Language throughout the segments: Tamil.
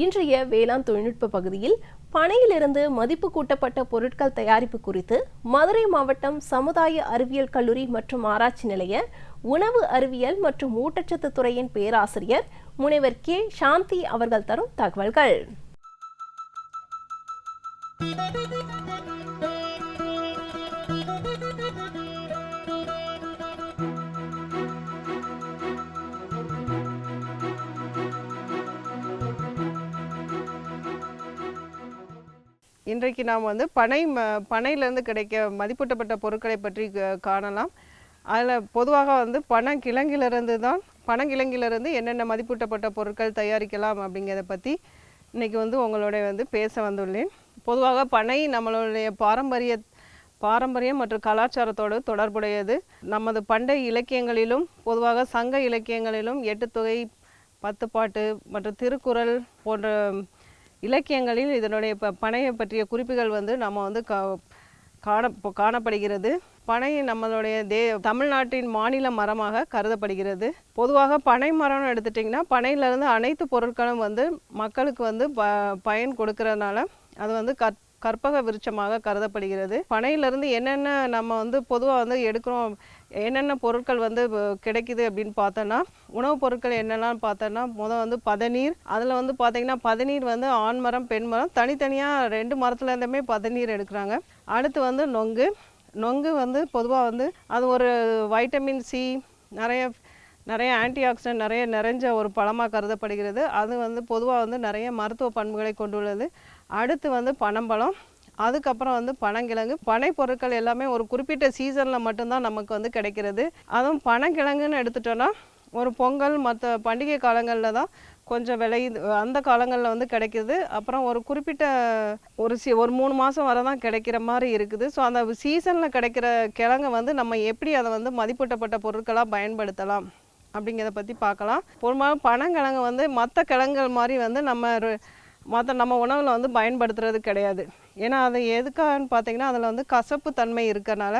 இன்றைய வேளாண் தொழில்நுட்ப பகுதியில் பனையிலிருந்து மதிப்பு கூட்டப்பட்ட பொருட்கள் தயாரிப்பு குறித்து மதுரை மாவட்டம் சமுதாய அறிவியல் கல்லூரி மற்றும் ஆராய்ச்சி நிலைய உணவு அறிவியல் மற்றும் ஊட்டச்சத்து துறையின் பேராசிரியர் முனைவர் கே சாந்தி அவர்கள் தரும் தகவல்கள். இன்றைக்கு நாம் பனையிலேருந்து கிடைக்க மதிப்பூட்டப்பட்ட பொருட்களை பற்றி காணலாம். அதில் பொதுவாக பனங்கிழங்கிலிருந்து என்னென்ன மதிப்பூட்டப்பட்ட பொருட்கள் தயாரிக்கலாம் அப்படிங்கிறத பற்றி இன்றைக்கி உங்களோட பேச வந்துள்ளேன். பொதுவாக பனை நம்மளுடைய பாரம்பரியம் மற்றும் கலாச்சாரத்தோடு தொடர்புடையது. நமது பண்டைய இலக்கியங்களிலும் பொதுவாக சங்க இலக்கியங்களிலும் 8 தொகை 10 பாட்டு மற்றும் திருக்குறள் போன்ற இலக்கியங்களில் இதனுடைய பனையை பற்றிய குறிப்புகள் நம்ம காணப்படுகிறது. பனை நம்மளுடைய தமிழ்நாட்டின் மாநில மரமாக கருதப்படுகிறது. பொதுவாக பனை மரம்னு எடுத்துட்டிங்கன்னா பனையிலேருந்து அனைத்து பொருட்களும் மக்களுக்கு பயன் கொடுக்கறதுனால அது கற்பக விருட்சமாக கருதப்படுகிறது. பனையிலேருந்து என்னென்ன நம்ம பொதுவாக எடுக்கிறோம், என்னென்ன பொருட்கள் கிடைக்குது அப்படின்னு பார்த்தோன்னா, உணவுப் பொருட்கள் என்னெல்லாம் பார்த்தோன்னா பதநீர். அதில் பார்த்தீங்கன்னா பதநீர் ஆண் மரம் பெண் மரம் தனித்தனியாக 2 மரத்துலேருந்துமே பதநீர் எடுக்கிறாங்க. அடுத்து நொங்கு பொதுவாக அது ஒரு வைட்டமின் சி நிறைய ஆன்டி ஆக்சிடென்ட் நிறைஞ்ச ஒரு பழமாக கருதப்படுகிறது. அது பொதுவாக நிறைய மருத்துவ பண்புகளை கொண்டுள்ளது. அடுத்து பனம்பழம், அதுக்கப்புறம் பனங்கிழங்கு. பனை பொருட்கள் எல்லாமே ஒரு குறிப்பிட்ட சீசனில் மட்டும்தான் நமக்கு கிடைக்கிறது. அதுவும் பனங்கிழங்குன்னு எடுத்துட்டோன்னா ஒரு பொங்கல் மற்ற பண்டிகை காலங்களில் தான் கொஞ்சம் விளையுது, அந்த காலங்களில் கிடைக்கிது. அப்புறம் ஒரு குறிப்பிட்ட ஒரு 3 மாதம் வரை தான் கிடைக்கிற மாதிரி இருக்குது. ஸோ அந்த சீசனில் கிடைக்கிற கிழங்கை நம்ம எப்படி அதை மதிப்பூட்டப்பட்ட பொருட்களாக பயன்படுத்தலாம் அப்படிங்கிறத பற்றி பார்க்கலாம். பொதுவாக பனங்கிழங்கு மற்ற கிழங்குகள் மாதிரி நம்ம உணவில் பயன்படுத்துறது கிடையாது. ஏன்னா அது எதுக்காகன்னு பார்த்தீங்கன்னா அதில் கசப்பு தன்மை இருக்கிறனால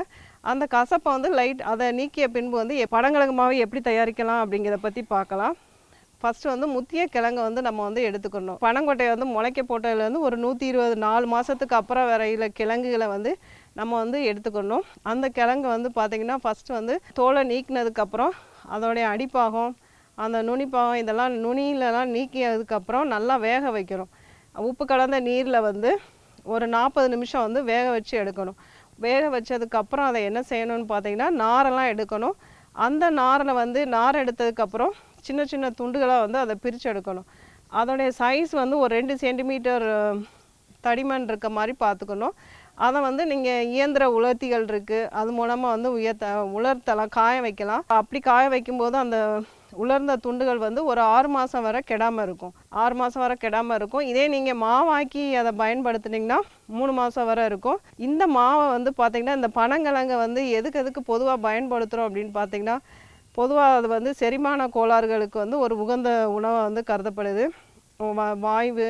அந்த கசப்பை அதை நீக்கிய பின்பு பனங்கிழங்கு மாவு எப்படி தயாரிக்கலாம் அப்படிங்கிறத பற்றி பார்க்கலாம். ஃபஸ்ட்டு முத்திய கிழங்கை நம்ம எடுத்துக்கணும். பனங்கொட்டையை முளைக்க போட்டதுலேருந்து ஒரு 120 4 மாதத்துக்கு அப்புறம் வரையில கிழங்குகளை நம்ம எடுத்துக்கணும். அந்த கிழங்கு பார்த்திங்கன்னா ஃபஸ்ட்டு தோலை நீக்கினதுக்கப்புறம் அதோடைய அடிப்பாகம் அந்த நுனிப்பாகம் இதெல்லாம் நுனியிலலாம் நீக்கியதுக்கப்புறம் நல்லா வேக வைக்கணும். உப்பு கலந்த நீரில் ஒரு 40 நிமிஷம் வேக வச்சு எடுக்கணும். வேக வச்சதுக்கப்புறம் அதை என்ன செய்யணும்னு பார்த்தீங்கன்னா நாரெல்லாம் எடுக்கணும். அந்த நாரில் நார் எடுத்ததுக்கப்புறம் சின்ன சின்ன துண்டுகளாக அதை பிரித்து எடுக்கணும். அதோடைய சைஸ் ஒரு 2 சென்டிமீட்டர் தடிமன் இருக்க மாதிரி பார்த்துக்கணும். அதை நீங்கள் இயந்திர உலர்த்திகள் இருக்குது, அது மூலமாக உலர்த்தலாம், காய வைக்கலாம். அப்படி காய வைக்கும்போது அந்த உலர்ந்த துண்டுகள் ஒரு 6 மாதம் வரை கெடாமல் இருக்கும். இதே நீங்கள் மாவாக்கி அதை பயன்படுத்துனீங்கன்னா 3 மாதம் வரை இருக்கும். இந்த மாவை பார்த்திங்கன்னா இந்த பனங்கிழங்கை எதுக்கு பொதுவாக பயன்படுத்துகிறோம் அப்படின்னு பார்த்திங்கன்னா, பொதுவாக அது செரிமான கோளாறுகளுக்கு ஒரு உகந்த உணவாக கருதப்படுது. வாய்வு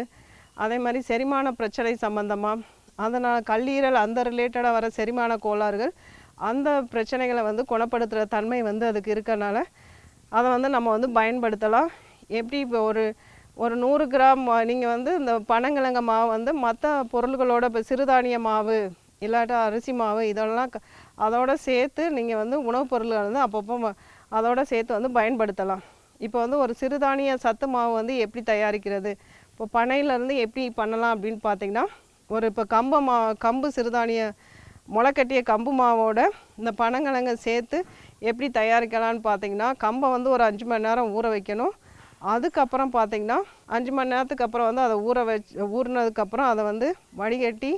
அதே மாதிரி செரிமான பிரச்சனை சம்பந்தமாக அதனால் கல்லீரல் அந்த ரிலேட்டடாக வர செரிமான கோளாறுகள் அந்த பிரச்சனைகளை குணப்படுத்துகிற தன்மை அதுக்கு இருக்கறனால அதை நம்ம பயன்படுத்தலாம். எப்படி இப்போ ஒரு 100 கிராம் நீங்கள் இந்த பனங்கிழங்கு மாவு மற்ற பொருள்களோட இப்போ சிறுதானிய மாவு இல்லாட்டா அரிசி மாவு இதெல்லாம் அதோடு சேர்த்து நீங்கள் உணவுப் பொருள்கள் அப்பப்போ அதோடு சேர்த்து பயன்படுத்தலாம். இப்போ ஒரு சிறுதானிய சத்து மாவு எப்படி தயாரிக்கிறது, இப்போ பனையிலேருந்து எப்படி பண்ணலாம் அப்படின்னு பார்த்தீங்கன்னா, இப்போ கம்பு சிறுதானிய முளைக்கட்டிய கம்பு மாவோட இந்த பனங்கிழங்கை சேர்த்து எப்படி தயாரிக்கலான்னு பார்த்தீங்கன்னா, கம்பை ஒரு 5 மணி நேரம் ஊற வைக்கணும். அதுக்கப்புறம் பார்த்தீங்கன்னா 5 மணி நேரத்துக்கு அப்புறம் அதை ஊறினதுக்கப்புறம் அதை வடிகட்டி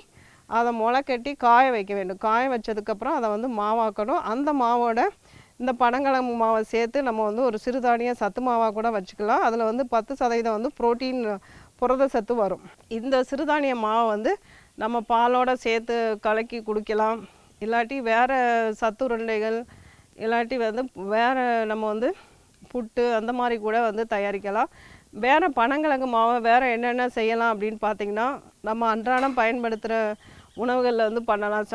அதை முளைக்கட்டி காய வைக்க வேண்டும். காய வச்சதுக்கப்புறம் அதை மாவாக்கணும். அந்த மாவோட இந்த பனங்கிழங்கு மாவை சேர்த்து நம்ம ஒரு சிறுதானிய சத்து மாவாக கூட வச்சுக்கலாம். அதில் 10% புரோட்டீன் புரத சத்து வரும். இந்த சிறுதானிய மாவை நம்ம பாலோடு சேர்த்து கலக்கி குடிக்கலாம். இல்லாட்டி வேறு சத்து உருண்டைகள் இல்லாட்டி வேறு நம்ம புட்டு அந்த மாதிரி கூட தயாரிக்கலாம். வேறு பனங்கிழங்கு மாவை வேறு என்னென்ன செய்யலாம் அப்படின்னு பார்த்திங்கன்னா, நம்ம அன்றாடம் பயன்படுத்துகிற உணவுகளில் பண்ணலாம்.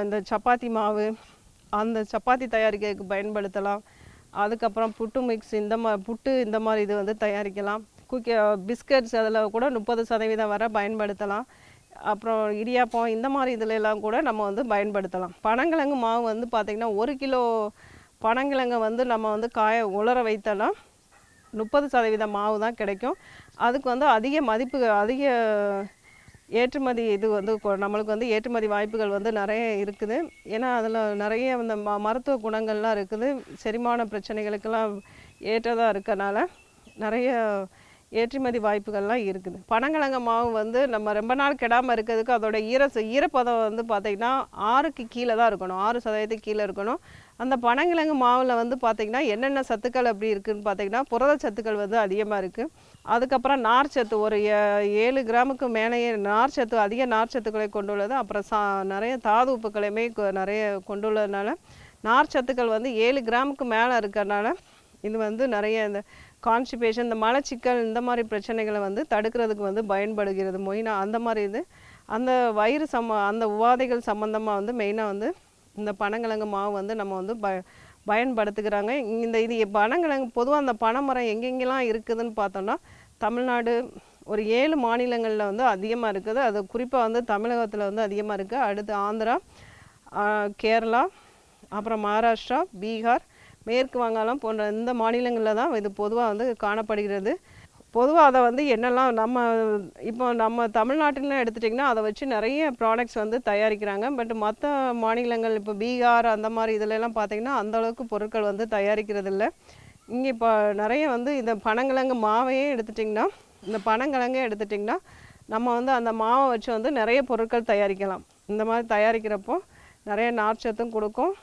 இந்த சப்பாத்தி மாவு அந்த சப்பாத்தி தயாரிக்கிறதுக்கு பயன்படுத்தலாம். அதுக்கப்புறம் புட்டு மிக்ஸ் புட்டு இந்த மாதிரி இது தயாரிக்கலாம். பிஸ்கட்ஸ் அதில் கூட 30% வரை பயன்படுத்தலாம். அப்புறம் இடியாப்பம் இந்த மாதிரி இதில் எல்லாம் கூட நம்ம வந்து பயன்படுத்தலாம். பனங்கிழங்கு மாவு வந்து பார்த்திங்கன்னா 1 கிலோ பனங்கிழங்கை வந்து நம்ம வந்து உலர வைத்தோன்னா 30% மாவு தான் கிடைக்கும். அதுக்கு வந்து அதிக ஏற்றுமதி இது வந்து நம்மளுக்கு வந்து ஏற்றுமதி வாய்ப்புகள் வந்து நிறைய இருக்குது. ஏன்னா அதில் நிறைய இந்த மருத்துவ குணங்கள்லாம் இருக்குது. செரிமான பிரச்சனைகளுக்கெல்லாம் ஏற்றதாக இருக்கனால நிறைய ஏற்றுமதி வாய்ப்புகள்லாம் இருக்குது. பனங்கிழங்கு மாவு வந்து நம்ம ரொம்ப நாள் கெடாமல் இருக்கிறதுக்கு அதோட ஈரப்பதம் வந்து பார்த்திங்கன்னா 6க்கு கீழே தான் இருக்கணும், 6% கீழே இருக்கணும். அந்த பனங்கிழங்கு மாவில் வந்து பார்த்திங்கன்னா என்னென்ன சத்துக்கள் அப்படி இருக்குதுன்னு பார்த்திங்கன்னா புரத சத்துக்கள் வந்து அதிகமாக இருக்குது. அதுக்கப்புறம் நார்ச்சத்து ஒரு 7 கிராமுக்கு மேலேயே நார்ச்சத்து அதிக நார்ச்சத்துக்களை கொண்டுள்ளது. அப்புறம் நிறைய தாது உப்புக்களையுமே நிறைய கொண்டுள்ளதுனால நார்ச்சத்துக்கள் வந்து 7 கிராமுக்கு மேலே இருக்கிறனால இது வந்து நிறைய இந்த கான்ஸ்டிபேஷன், இந்த மலச்சிக்கல் இந்த மாதிரி பிரச்சனைகளை வந்து தடுக்கிறதுக்கு வந்து பயன்படுகிறது. மெயினாக அந்த மாதிரி அந்த வயிறு அந்த உபாதைகள் சம்மந்தமாக வந்து மெயினாக வந்து இந்த பனங்கிழங்கு மாவு வந்து நம்ம வந்து பயன்படுத்துகிறாங்க. இது பனங்கிழங்கு பொதுவாக அந்த பனைமரம் எங்கெங்கெல்லாம் இருக்குதுன்னு பார்த்தோன்னா தமிழ்நாடு ஒரு 7 மாநிலங்களில் வந்து அதிகமாக இருக்குது. அது குறிப்பாக வந்து தமிழகத்தில் வந்து அதிகமாக இருக்குது. அடுத்து ஆந்திரா, கேரளா, அப்புறம் மகாராஷ்டிரா, பீகார், மேற்கு வங்காளம் போன்ற இந்த மாநிலங்களில் தான் இது பொதுவாக வந்து காணப்படுகிறது. பொதுவாக அதை வந்து என்னெல்லாம் நம்ம தமிழ்நாட்டில் எடுத்துட்டிங்கன்னா அதை வச்சு நிறைய ப்ராடக்ட்ஸ் வந்து தயாரிக்கிறாங்க. பட் மற்ற மாநிலங்கள் இப்போ பீகார் அந்த மாதிரி இதிலெல்லாம் பார்த்திங்கன்னா அந்தளவுக்கு பொருட்கள் வந்து தயாரிக்கிறது இல்லை. இங்கே இப்போ நிறைய வந்து இந்த பனங்கிழங்கு மாவையே எடுத்துட்டிங்கன்னா நம்ம வந்து அந்த மாவை வச்சு வந்து நிறைய பொருட்கள் தயாரிக்கலாம். இந்த மாதிரி தயாரிக்கிறப்போ நிறைய நார்ச்சத்தும் கொடுக்கும்,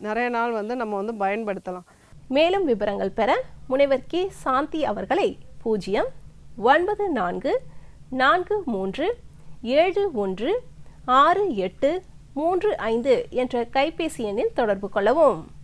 நிறைய நாள் வந்து நம்ம வந்து பயன்படுத்தலாம். மேலும் விவரங்கள் பெற முனைவர் கே. சாந்தி அவர்களை 09434371685 என்ற கைபேசி எண்ணில் தொடர்பு கொள்ளவும்.